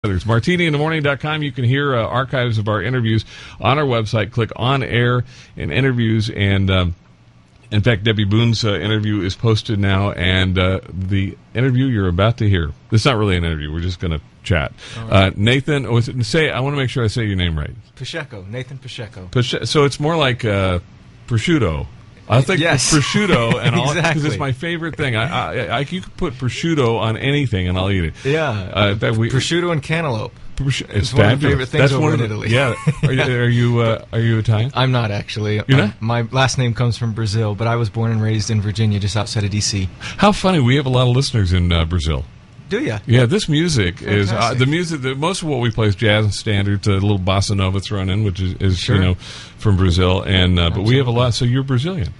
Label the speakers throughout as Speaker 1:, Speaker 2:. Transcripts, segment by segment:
Speaker 1: There's MartiniInTheMorning.com. You can hear archives of our interviews on our website. Click on air and interviews. And in fact, Debbie Boone's interview is posted now. And the interview you're about to hear, it's not really an interview. We're just going to chat. Right. Nathan, I want to make sure I say your name right.
Speaker 2: Pacheco, Nathan Pacheco.
Speaker 1: So it's more like prosciutto. I think prosciutto and all, because it's my favorite thing. You could put prosciutto on anything and I'll eat it.
Speaker 2: Yeah, prosciutto and cantaloupe.
Speaker 1: It's
Speaker 2: one of my favorite things over in Italy.
Speaker 1: Yeah, are you Italian?
Speaker 2: I'm not actually.
Speaker 1: You're not?
Speaker 2: My last name comes from Brazil, but I was born and raised in Virginia, just outside of D.C.
Speaker 1: How funny! We have a lot of listeners in Brazil.
Speaker 2: Do you?
Speaker 1: Yeah, this music is the music. Most of what we play is jazz and standards. A little bossa nova thrown in, which is
Speaker 2: sure.
Speaker 1: From Brazil. And but we have a lot. So you're Brazilian.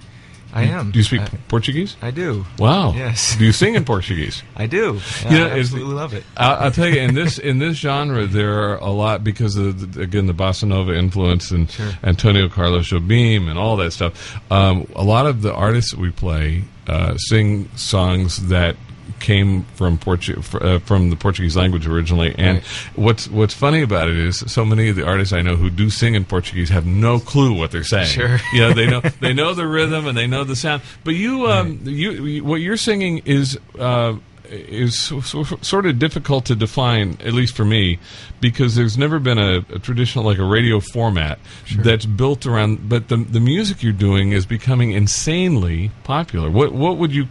Speaker 2: I am.
Speaker 1: Do you speak Portuguese?
Speaker 2: I do.
Speaker 1: Wow.
Speaker 2: Yes.
Speaker 1: Do you sing in Portuguese?
Speaker 2: I do. I absolutely love it.
Speaker 1: I'll tell you, in this genre, there are a lot because of the bossa nova influence and
Speaker 2: sure.
Speaker 1: Antonio Carlos Jobim and all that stuff. A lot of the artists that we play sing songs that came from the Portuguese language originally, and
Speaker 2: right.
Speaker 1: what's funny about it is so many of the artists I know who do sing in Portuguese have no clue what they're saying.
Speaker 2: Sure,
Speaker 1: they know the rhythm and they know the sound, but you what you're singing is sort of difficult to define, at least for me, because there's never been a traditional, like a radio format
Speaker 2: sure.
Speaker 1: that's built around. But the music you're doing is becoming insanely popular. What do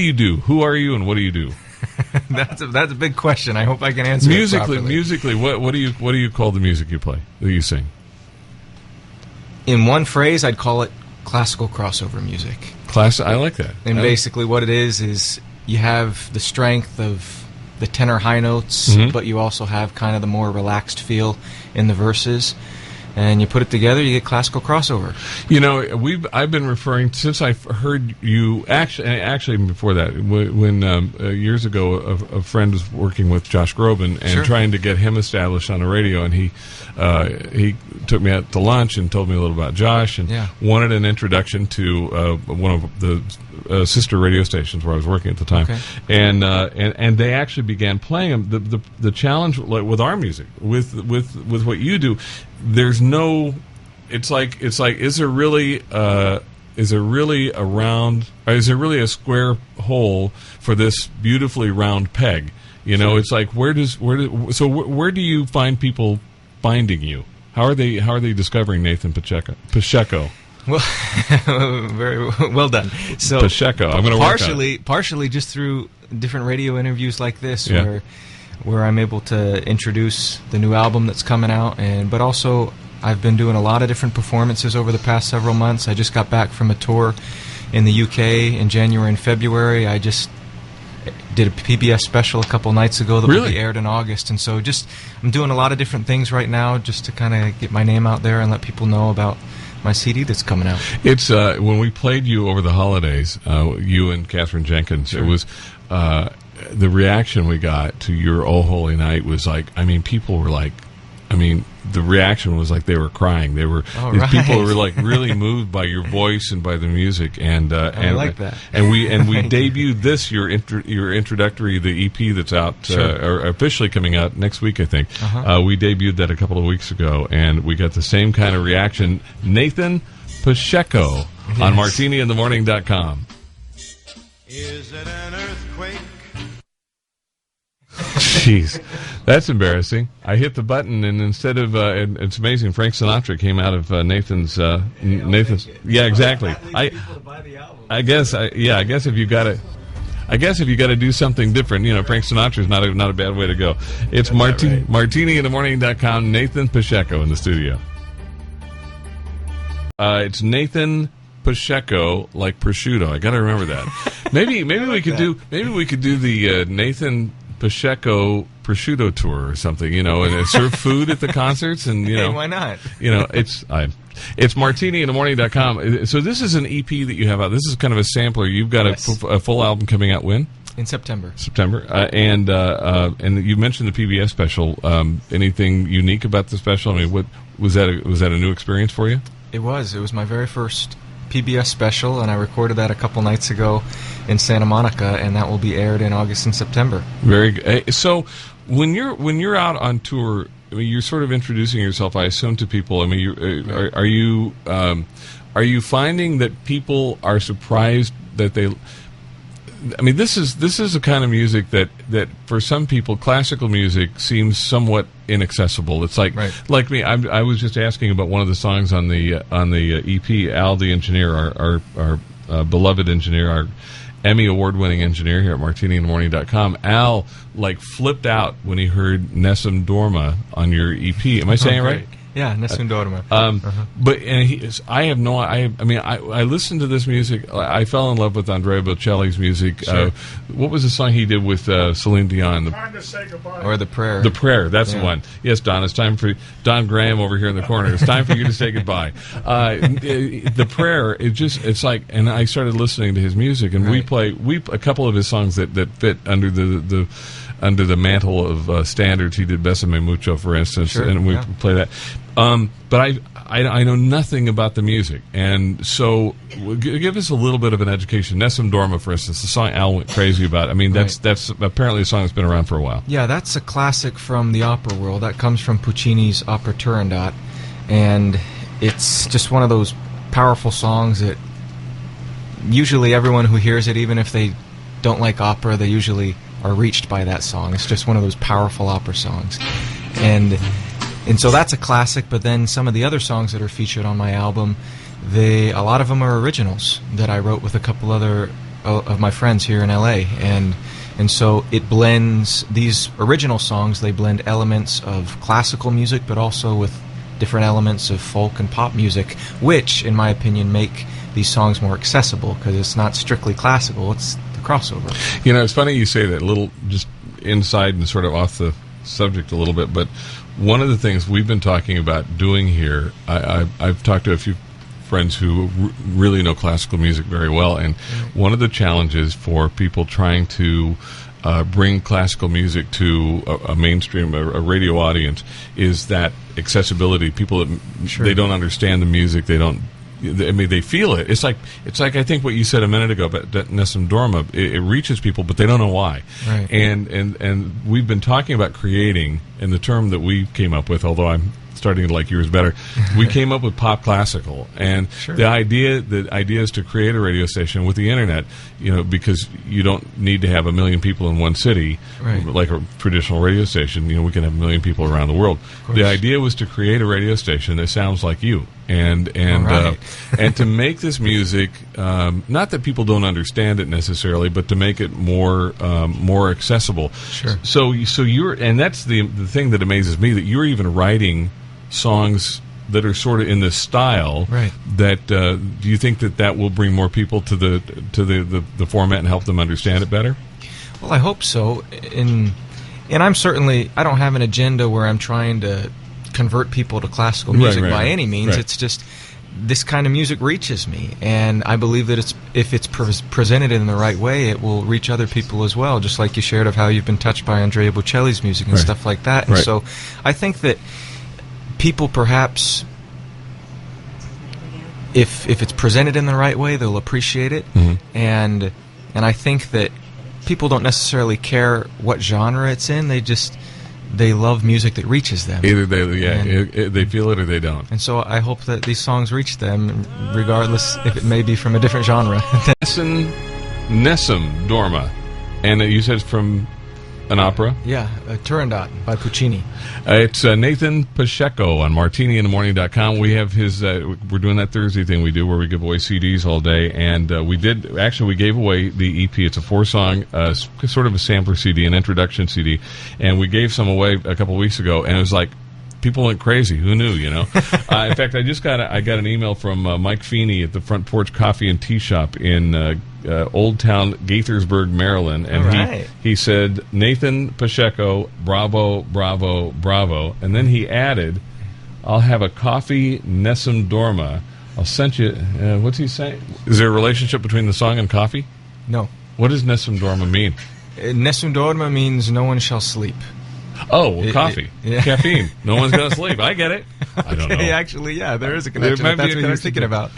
Speaker 1: you do? Who are you and what do you do?
Speaker 2: That's a big question. I hope I can answer it properly.
Speaker 1: Musically, what do you call the music you play, that you sing?
Speaker 2: In one phrase, I'd call it classical crossover music.
Speaker 1: I like that.
Speaker 2: And basically, what it is you have the strength of the tenor high notes,
Speaker 1: mm-hmm.
Speaker 2: but you also have kind of the more relaxed feel in the verses. And you put it together, you get classical crossover.
Speaker 1: I've been referring, since I heard you, actually before that, when years ago a friend was working with Josh Groban and
Speaker 2: sure.
Speaker 1: trying to get him established on the radio, and he took me out to lunch and told me a little about Josh and wanted an introduction to one of the sister radio stations where I was working at the time.
Speaker 2: Okay.
Speaker 1: And they actually began playing them. The challenge with our music, with what you do, there's no. It's like is there really a square hole for this beautifully round peg? Sure. It's like where do you find people finding you? How are they discovering Nathan Pacheco?
Speaker 2: Well, very well done. So
Speaker 1: Pacheco, I'm going to work on it.
Speaker 2: Partially just through different radio interviews like this, where I'm able to introduce the new album that's coming out, but also I've been doing a lot of different performances over the past several months. I just got back from a tour in the UK in January and February. I just did a PBS special a couple nights ago that will be aired in August, and so I'm doing a lot of different things right now just to kind of get my name out there and let people know about my CD that's coming out.
Speaker 1: It's when we played you over the holidays, you and Catherine Jenkins,
Speaker 2: sure.
Speaker 1: It was the reaction we got to your Oh Holy Night was like, people were like, the reaction was like they were crying. People were like really moved by your voice and by the music, and
Speaker 2: I like that.
Speaker 1: And we debuted this your introductory, the EP that's out or officially coming out next week, I think. We debuted that a couple of weeks ago, and we got the same kind of reaction. Nathan Pacheco on MartiniInTheMorning.com.
Speaker 3: Is it an earthquake?
Speaker 1: Jeez, that's embarrassing. I hit the button, and instead of it's amazing. Frank Sinatra came out of Nathan's. Yeah, exactly. I guess if you got to do something different, Frank Sinatra is not a bad way to go. It's MartiniInTheMorning.com. Nathan Pacheco in the studio. It's Nathan Pacheco, like prosciutto. I got to remember that. Maybe we could do the Nathan Pacheco prosciutto tour or something, and serve food at the concerts, and
Speaker 2: hey, why not?
Speaker 1: It's MartiniInTheMorning.com. So this is an EP that you have out. This is kind of a sampler. You've got a full album coming out when?
Speaker 2: In September.
Speaker 1: And you mentioned the PBS special. Anything unique about the special? What was that? Was that a new experience for you?
Speaker 2: It was. It was my very first PBS special, and I recorded that a couple nights ago in Santa Monica, and that will be aired in August and September.
Speaker 1: Very good. So When you're out on tour, I mean, you're sort of introducing yourself, I assume, to people. I mean, are you finding that people are surprised that they? I mean, this is the kind of music that for some people, classical music seems somewhat inaccessible. It's like me. I was just asking about one of the songs on the EP. Al, the engineer, our beloved engineer, our Emmy award-winning engineer here at MartiniInTheMorning.com. Al flipped out when he heard Nessun Dorma on your EP. Am I saying it right?
Speaker 2: Yeah, Nessun Dorma.
Speaker 1: But I have no. I mean, I listened to this music. I fell in love with Andrea Bocelli's music.
Speaker 2: Sure.
Speaker 1: What was the song he did with Celine Dion?
Speaker 4: Time to say goodbye.
Speaker 2: Or The Prayer.
Speaker 1: The Prayer. That's the one. Yes, Don. It's time for Don Graham over here in the corner. It's time for you to say goodbye. The Prayer. It's like, and I started listening to his music, and we play a couple of his songs that fit under the mantle of standards. He did Besame Mucho, for instance, and we play that. But I know nothing about the music, and so give us a little bit of an education. Nessun Dorma, for instance, the song Al went crazy about. I mean, that's apparently a song that's been around for a while.
Speaker 2: Yeah, that's a classic from the opera world. That comes from Puccini's opera Turandot, and it's just one of those powerful songs that usually everyone who hears it, even if they don't like opera, they usually are reached by that song. It's just one of those powerful opera songs, and so that's a classic. But then some of the other songs that are featured on my album, a lot of them are originals that I wrote with a couple other of my friends here in LA, and so it blends these original songs. They blend elements of classical music, but also with different elements of folk and pop music, which, in my opinion, make these songs more accessible because it's not strictly classical. It's the crossover.
Speaker 1: You know, it's funny you say that. A little just inside and sort of off the subject a little bit, but one of the things we've been talking about doing here, I've talked to a few friends who really know classical music very well, and one of the challenges for people trying to bring classical music to a mainstream, a radio audience, is that accessibility. People that they don't understand the music, they don't. I mean, they feel it. It's like I think what you said a minute ago about Nessun Dorma. It reaches people, but they don't know why.
Speaker 2: Right.
Speaker 1: And we've been talking about creating, and the term that we came up with, although I'm starting to like yours better, we came up with pop classical. And the idea is to create a radio station with the internet, you know, because you don't need to have 1 million people in one city, like a traditional radio station. You know, we can have 1 million people around the world. The idea was to create a radio station that sounds like you. And and to make this music, not that people don't understand it necessarily, but to make it more accessible.
Speaker 2: Sure.
Speaker 1: So you're, and that's the thing that amazes me, that you're even writing songs that are sort of in this style.
Speaker 2: Right.
Speaker 1: That do you think that will bring more people to the format and help them understand it better?
Speaker 2: Well, I hope so. And I don't have an agenda where I'm trying to convert people to classical music by any means. It's just this kind of music reaches me, and I believe that if it's presented in the right way, it will reach other people as well, just like you shared of how you've been touched by Andrea Bocelli's music and stuff like that. And so I think that people, perhaps, if it's presented in the right way, they'll appreciate it. And I think that people don't necessarily care what genre it's in. They love music that reaches them.
Speaker 1: Either they feel it or they don't.
Speaker 2: And so I hope that these songs reach them, regardless if it may be from a different genre.
Speaker 1: Nessun Dorma. And you said it's from an opera?
Speaker 2: Yeah, Turandot by Puccini.
Speaker 1: It's Nathan Pacheco on MartiniInTheMorning.com. We have his, we're doing that Thursday thing we do where we give away CDs all day, and we gave away the EP. It's a 4-song, sort of a sampler CD, an introduction CD, and we gave some away a couple weeks ago, and it was like, people went crazy. Who knew, you know? In fact, I got an email from Mike Feeney at the Front Porch Coffee and Tea Shop in Old Town Gaithersburg, Maryland, and he said, Nathan Pacheco, bravo, bravo, bravo, and then he added, I'll have a coffee Nessun Dorma. I'll send you, what's he saying? Is there a relationship between the song and coffee?
Speaker 2: No.
Speaker 1: What does Nessun Dorma mean?
Speaker 2: Nessun Dorma means no one shall sleep.
Speaker 1: Oh, well, coffee. Caffeine. No one's going to sleep. I get it. I don't know.
Speaker 2: Actually, yeah, there is a connection.
Speaker 1: There might
Speaker 2: That's
Speaker 1: be a
Speaker 2: what he was
Speaker 1: connection
Speaker 2: thinking about.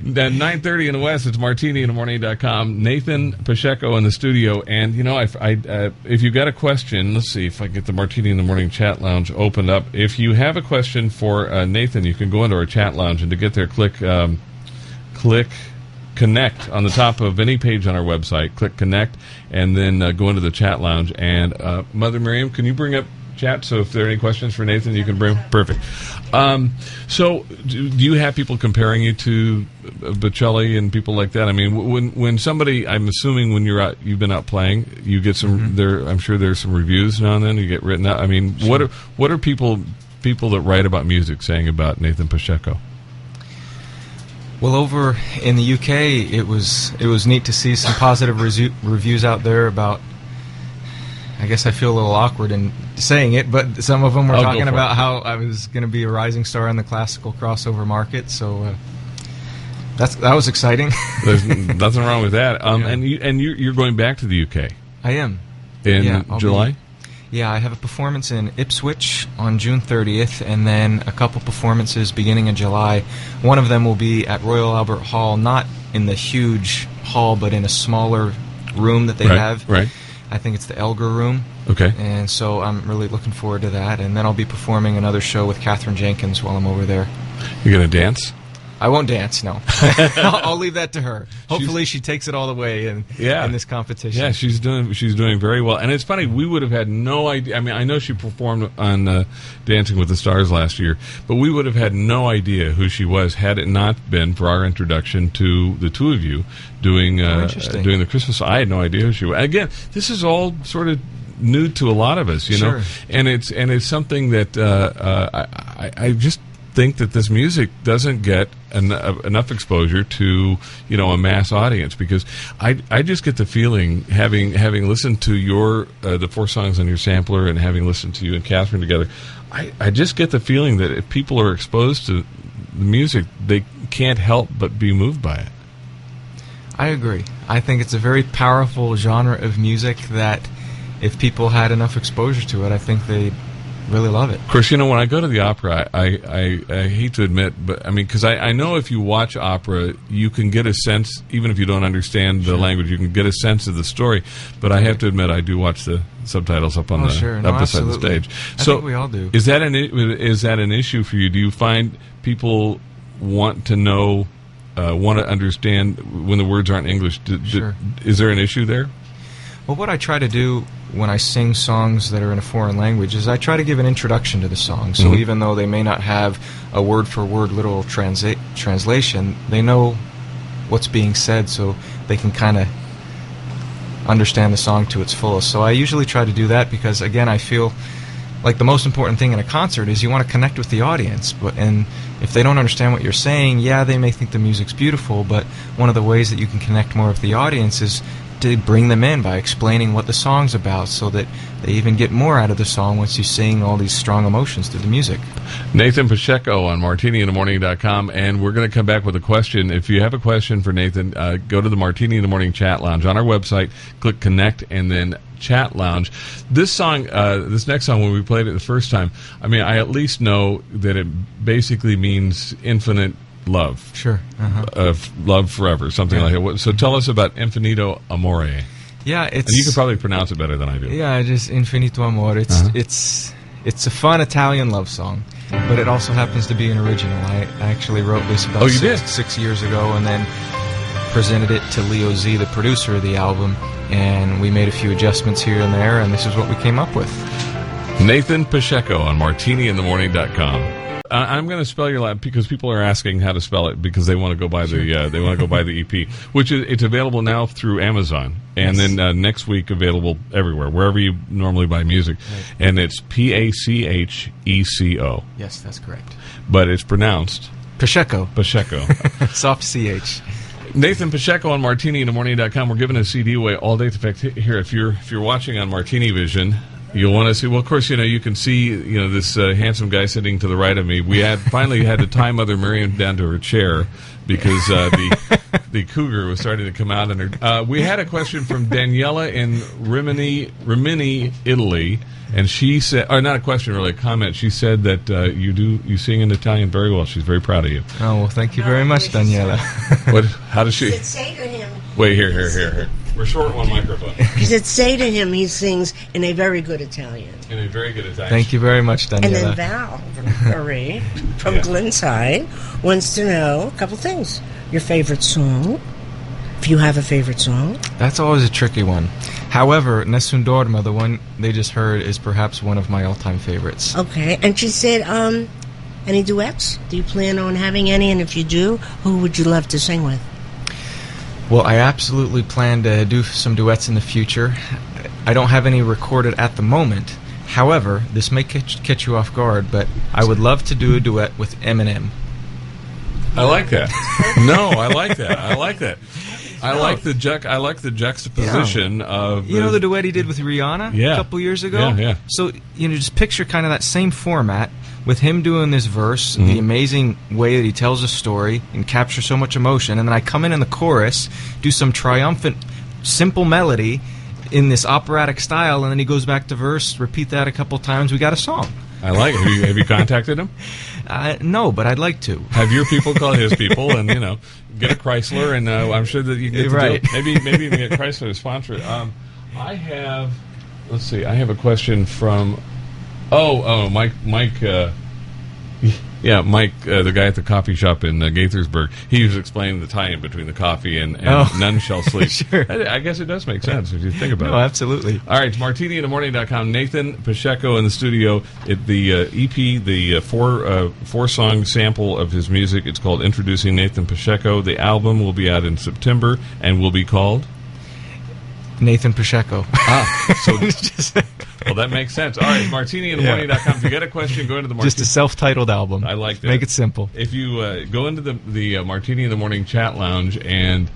Speaker 1: At 9:30 in the West, it's martiniinthemorning.com. Nathan Pacheco in the studio. And, if you've got a question, let's see if I get the Martini in the Morning chat lounge opened up. If you have a question for Nathan, you can go into our chat lounge, and to get there, click Connect on the top of any page on our website. Click Connect, and then go into the chat lounge. And Mother Miriam, can you bring up chat? So if there are any questions for Nathan, you can bring. Perfect. So, do you have people comparing you to Bocelli and people like that? I mean, when somebody, I'm assuming when you've been out playing, you get some. I'm sure there's some reviews now and then. You get written out. I mean,
Speaker 2: sure.
Speaker 1: what are people that write about music saying about Nathan Pacheco?
Speaker 2: Well, over in the UK, it was neat to see some positive reviews out there about. I guess I feel a little awkward in saying it, but some of them were talking about how I was going to be a rising star in the classical crossover market. So that was exciting.
Speaker 1: There's nothing wrong with that. And you're going back to the UK.
Speaker 2: I am
Speaker 1: in July.
Speaker 2: I have a performance in Ipswich on June 30th, and then a couple performances beginning in July. One of them will be at Royal Albert Hall, not in the huge hall, but in a smaller room that they have.
Speaker 1: Right.
Speaker 2: I think it's the Elgar Room.
Speaker 1: Okay.
Speaker 2: And so I'm really looking forward to that. And then I'll be performing another show with Katherine Jenkins while I'm over there.
Speaker 1: You're going to dance?
Speaker 2: I won't dance, no. I'll leave that to her. Hopefully she takes it all the way in this competition.
Speaker 1: Yeah, she's doing very well. And it's funny, we would have had no idea. I mean, I know she performed on Dancing with the Stars last year, but we would have had no idea who she was had it not been for our introduction to the two of you doing the Christmas. I had no idea who she was. Again, this is all sort of new to a lot of us, you know, and it's something that I just think that this music doesn't get enough exposure to a mass audience, because I just get the feeling, having listened to your the 4 songs on your sampler and having listened to you and Katherine together, I just get the feeling that if people are exposed to the music, they can't help but be moved by it.
Speaker 2: I agree. I think it's a very powerful genre of music that if people had enough exposure to it, I think they'd really love it.
Speaker 1: Of course, when I go to the opera, I hate to admit, but I mean, because I know if you watch opera, you can get a sense, even if you don't understand the language, you can get a sense of the story. But I have to admit, I do watch the subtitles up on up beside the stage.
Speaker 2: I think we all do.
Speaker 1: Is that an issue for you? Do you find people want to know, want to understand when the words aren't English? Is there an issue there?
Speaker 2: Well, what I try to do when I sing songs that are in a foreign language is I try to give an introduction to the song. So even though they may not have a word-for-word literal translation, they know what's being said, so they can kind of understand the song to its fullest. So I usually try to do that because, again, I feel like the most important thing in a concert is you want to connect with the audience. And if they don't understand what you're saying, they may think the music's beautiful, but one of the ways that you can connect more with the audience is to bring them in by explaining what the song's about, so that they even get more out of the song once you sing all these strong emotions through the music.
Speaker 1: Nathan Pacheco on martiniinthemorning.com, and we're going to come back with a question. If you have a question for Nathan, go to the Martini in the Morning chat lounge on our website, click Connect, and then Chat Lounge. This song, this next song, when we played it the first time, I mean, I at least know that it basically means infinite love.
Speaker 2: Sure.
Speaker 1: Love forever, something like that. So tell us about Infinito Amore.
Speaker 2: Yeah,
Speaker 1: and you can probably pronounce it better than I do.
Speaker 2: Yeah, just Infinito Amore. It's a fun Italian love song, but it also happens to be an original. I actually wrote this about 6 years ago, and then presented it to Leo Z, the producer of the album, and we made a few adjustments here and there, and this is what we came up with.
Speaker 1: Nathan Pacheco on martiniinthemorning.com. I'm going to spell your last, because people are asking how to spell it because they want to go buy the EP, which it's available now through Amazon, and then next week available everywhere, wherever you normally buy music, and it's Pacheco.
Speaker 2: Yes, that's correct.
Speaker 1: But it's pronounced
Speaker 2: Pacheco. Soft CH.
Speaker 1: Nathan Pacheco on martiniinthemorning.com. We're giving a CD away all day. In fact, here, if you're watching on Martini Vision, you'll want to see. Well, of course, you can see this handsome guy sitting to the right of me. We finally had to tie Mother Miriam down to her chair because the cougar was starting to come out in her. We had a question from Daniela in Rimini, Italy, and she said, or not a question, really a comment. She said that you sing in Italian very well. She's very proud of you.
Speaker 2: Oh, well, thank you very much, Daniela.
Speaker 1: What? How does she?
Speaker 4: Say to him.
Speaker 1: Wait, here. We're short on one microphone.
Speaker 4: He said, say to him he sings in a very good Italian.
Speaker 1: In a very good Italian.
Speaker 2: Thank you very much, Daniela.
Speaker 4: And then Val Marie from Glenside wants to know a couple things. Your favorite song, if you have a favorite song.
Speaker 2: That's always a tricky one. However, Nessun Dorma, the one they just heard, is perhaps one of my all-time favorites.
Speaker 4: Okay, and she said, any duets? Do you plan on having any? And if you do, who would you love to sing with?
Speaker 2: Well, I absolutely plan to do some duets in the future. I don't have any recorded at the moment. However, this may catch you off guard, but I would love to do a duet with Eminem.
Speaker 1: I like that. No, I like that. I like the juxtaposition of
Speaker 2: the duet he did with Rihanna a couple years ago.
Speaker 1: Yeah.
Speaker 2: So just picture kind of that same format with him doing this verse, the amazing way that he tells a story and captures so much emotion, and then I come in the chorus, do some triumphant, simple melody in this operatic style, and then he goes back to verse, repeat that a couple times. We got a song.
Speaker 1: I like it. Have you contacted him?
Speaker 2: No, but I'd like to.
Speaker 1: Have your people call his people, and get a Chrysler, and I'm sure that you can get to do it. Maybe even get Chrysler to sponsor it. I have a question from Mike. Mike, the guy at the coffee shop in Gaithersburg. He was explaining the tie-in between the coffee and None Shall Sleep.
Speaker 2: Sure.
Speaker 1: I guess it does make sense if you think about it.
Speaker 2: No, absolutely.
Speaker 1: All right, it's martiniinthemorning.com. Nathan Pacheco in the studio. The EP, the four-song sample of his music. It's called Introducing Nathan Pacheco. The album will be out in September and will be called
Speaker 2: Nathan Pacheco.
Speaker 1: Well, that makes sense. All right, martiniinthemorning.com. If you get a question, go into the Martini.
Speaker 2: Just a self-titled album.
Speaker 1: I like that.
Speaker 2: Make it simple.
Speaker 1: If you go into the Martini in the Morning chat lounge and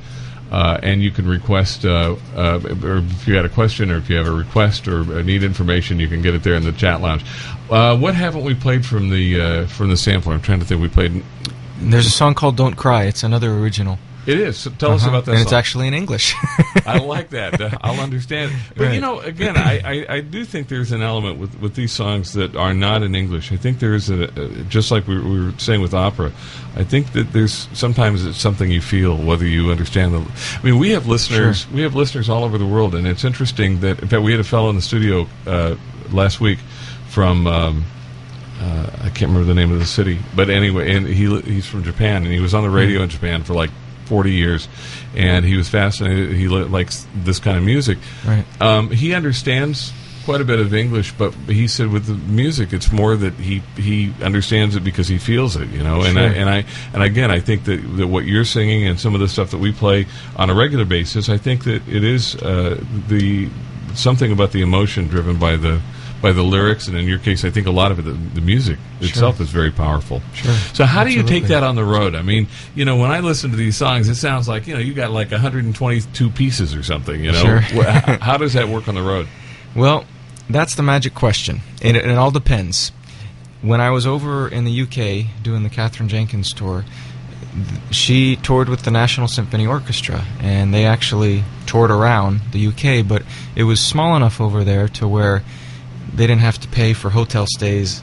Speaker 1: you can request, or if you got a question, or if you have a request or need information, you can get it there in the chat lounge. What haven't we played from the sampler? I'm trying to think. We played.
Speaker 2: There's a song called "Don't Cry." It's another original.
Speaker 1: It is. So tell us about that
Speaker 2: and
Speaker 1: song.
Speaker 2: It's actually in English.
Speaker 1: I like that. I'll understand. But, again, I do think there's an element with these songs that are not in English. I think there's just like we were saying with opera, I think that there's sometimes it's something you feel, whether you understand the... I mean, we have listeners. Sure. We have listeners all over the world, and it's interesting that, in fact, we had a fellow in the studio last week from... I can't remember the name of the city, but anyway, and he's from Japan, and he was on the radio in Japan for like 40 years, and he was fascinated. He likes this kind of music.
Speaker 2: Right.
Speaker 1: He understands quite a bit of English, but he said with the music, it's more that he understands it because he feels it, And
Speaker 2: Sure.
Speaker 1: and again, I think that what you're singing and some of the stuff that we play on a regular basis, I think that it is something about the emotion driven by the lyrics, and in your case, I think a lot of it, the music itself is very powerful.
Speaker 2: Sure.
Speaker 1: So how do you take that on the road? I mean, when I listen to these songs, it sounds like, you got like 122 pieces or something,
Speaker 2: Sure.
Speaker 1: How does that work on the road?
Speaker 2: Well, that's the magic question, and it all depends. When I was over in the UK doing the Catherine Jenkins tour, she toured with the National Symphony Orchestra, and they actually toured around the UK, but it was small enough over there to where they didn't have to pay for hotel stays,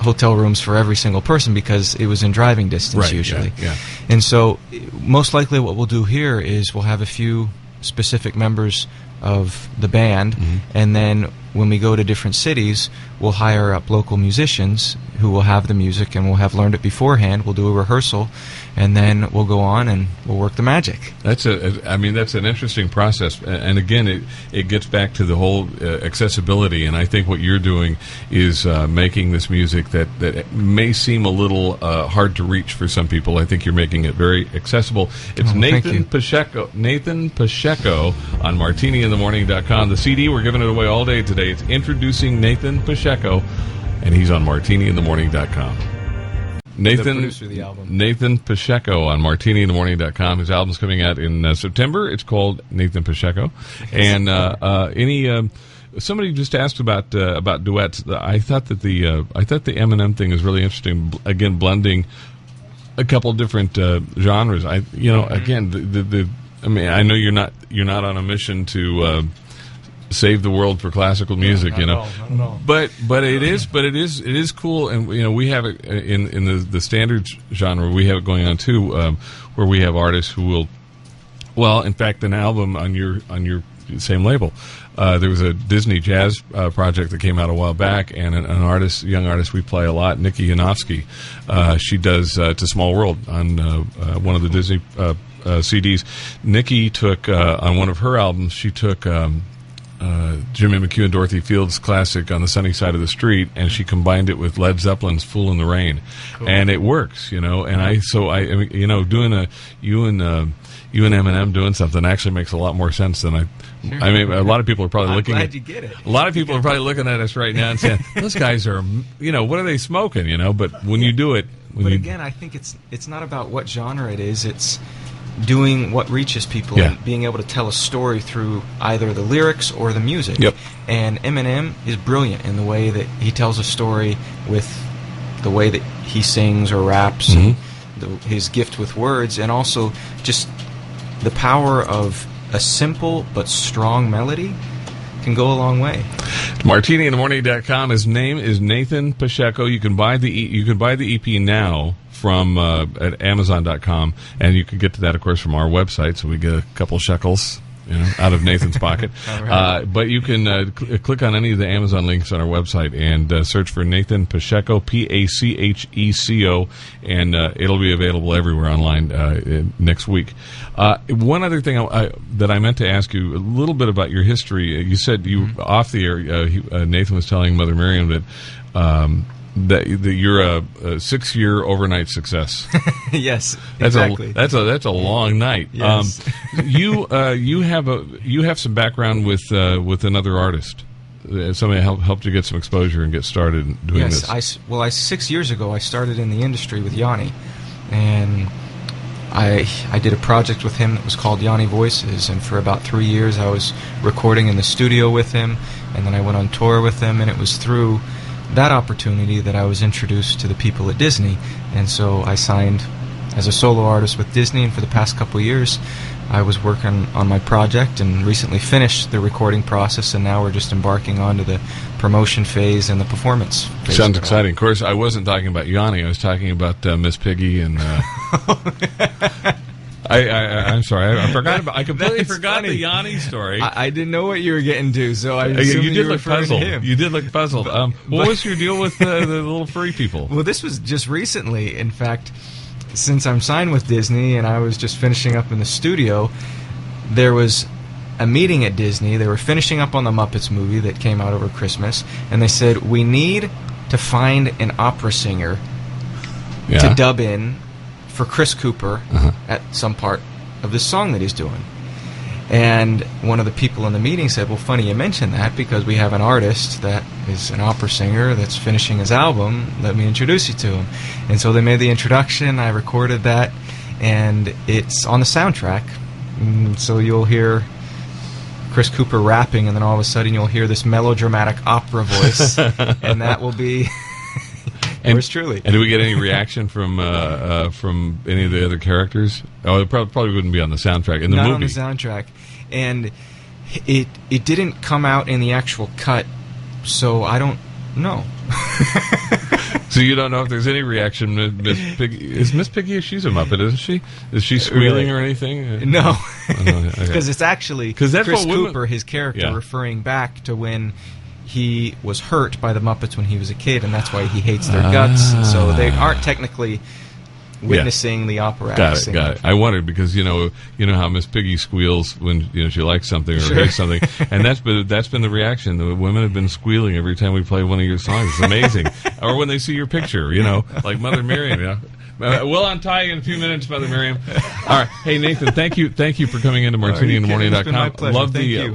Speaker 2: hotel rooms for every single person because it was in driving distance usually.
Speaker 1: Yeah.
Speaker 2: And so most likely what we'll do here is we'll have a few specific members of the band, and then when we go to different cities, we'll hire up local musicians who will have the music and will have learned it beforehand. We'll do a rehearsal, and then we'll go on and we'll work the magic.
Speaker 1: That's an interesting process, and again, it gets back to the whole accessibility. And I think what you're doing is making this music that may seem a little hard to reach for some people. I think you're making it very accessible. It's Nathan Pacheco on MartiniInTheMorning.com. The CD, we're giving it away all day today. It's Introducing Nathan Pacheco, and he's on MartiniInTheMorning.com. Nathan Pacheco on MartiniInTheMorning.com. His album's coming out in September. It's called Nathan Pacheco. And somebody just asked about duets. I thought the Eminem thing is really interesting. Again, blending a couple different genres. Again, I mean, I know you're not on a mission to save the world for classical music,
Speaker 2: not at all.
Speaker 1: But it is cool, and we have it in the standard genre. We have it going on too, where we have artists who will. Well, in fact, an album on your same label. There was a Disney jazz project that came out a while back, and a young artist we play a lot, Nikki Yanofsky. She does "To Small World" on one of the Disney CDs. Nikki took on one of her albums. She took Jimmy McHugh and Dorothy Fields' classic "On the Sunny Side of the Street," and she combined it with Led Zeppelin's "Fool in the Rain," and it works, And you and Eminem doing something actually makes a lot more sense than I mean, a lot of people are probably looking.
Speaker 2: Glad you get it.
Speaker 1: A lot of people are probably looking at us right now and saying, "Those guys are, what are they smoking?" But when you do it,
Speaker 2: again, I think it's not about what genre it is. It's doing what reaches people and being able to tell a story through either the lyrics or the music.
Speaker 1: Yep.
Speaker 2: And Eminem is brilliant in the way that he tells a story with the way that he sings or raps, and his gift with words, and also just the power of a simple but strong melody can go a long way.
Speaker 1: MartiniInTheMorning.com. His name is Nathan Pacheco. You can buy the EP now from at Amazon.com, and you can get to that, of course, from our website. So we get a couple shekels out of Nathan's pocket.
Speaker 2: Right.
Speaker 1: But you can click on any of the Amazon links on our website and search for Nathan Pacheco, Pacheco, and it'll be available everywhere online next week. One other thing that I meant to ask you a little bit about your history. You said off the air, Nathan was telling Mother Miriam that you're a 6-year overnight success.
Speaker 2: Yes,
Speaker 1: exactly. That's a long night.
Speaker 2: Yes.
Speaker 1: You have some background with another artist. Somebody helped you get some exposure and get started doing this.
Speaker 2: Yes, 6 years ago I started in the industry with Yanni, and I did a project with him that was called Yanni Voices, and for about 3 years I was recording in the studio with him, and then I went on tour with him, and it was through that opportunity that I was introduced to the people at Disney. And so I signed as a solo artist with Disney, and for the past couple of years I was working on my project and recently finished the recording process, and now we're just embarking onto the promotion phase and the performance phase.
Speaker 1: Sounds exciting. Of course, I wasn't talking about Yanni. I was talking about Miss Piggy and I'm sorry. I completely forgot the Yanni story.
Speaker 2: I didn't know what you were getting to, so I
Speaker 1: you did look
Speaker 2: puzzled.
Speaker 1: You did look puzzled. What was your deal with the little furry people?
Speaker 2: Well, this was just recently. In fact, since I'm signed with Disney and I was just finishing up in the studio, there was a meeting at Disney. They were finishing up on the Muppets movie that came out over Christmas, and they said, we need to find an opera singer to dub in for Chris Cooper at some part of this song that he's doing. And one of the people in the meeting said, well, funny you mentioned that, because we have an artist that is an opera singer that's finishing his album. Let me introduce you to him. And so they made the introduction. I recorded that, and it's on the soundtrack. So you'll hear Chris Cooper rapping, and then all of a sudden you'll hear this melodramatic opera voice, and that will be yours truly.
Speaker 1: And do we get any reaction from any of the other characters? Oh, it probably wouldn't be on the soundtrack. In the
Speaker 2: Not
Speaker 1: movie.
Speaker 2: on the soundtrack. And it didn't come out in the actual cut, so I don't know.
Speaker 1: So you don't know if there's any reaction. Miss Piggy, is Miss Piggy? She's a Muppet, isn't she? Is she squealing or anything?
Speaker 2: No, because it's actually Chris Cooper, his character, referring back to when he was hurt by the Muppets when he was a kid, and that's why he hates their guts. And so they aren't technically witnessing the opera act.
Speaker 1: Got it. I wondered because you know how Miss Piggy squeals when she likes something or hates something, and that's been the reaction. The women have been squealing every time we play one of your songs. It's amazing. Or when they see your picture, like Mother Miriam. We'll untie you in a few minutes, Mother Miriam. All right. Hey, Nathan, thank you for coming into MartiniInTheMorning.com.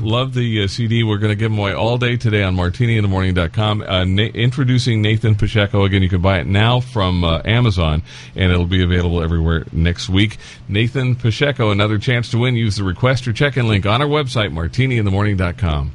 Speaker 1: Love the CD. We're going to give them away all day today on MartiniInTheMorning.com. Introducing Nathan Pacheco. Again, you can buy it now from Amazon, and it'll be available everywhere next week. Nathan Pacheco, another chance to win. Use the request or check-in link on our website, MartiniInTheMorning.com.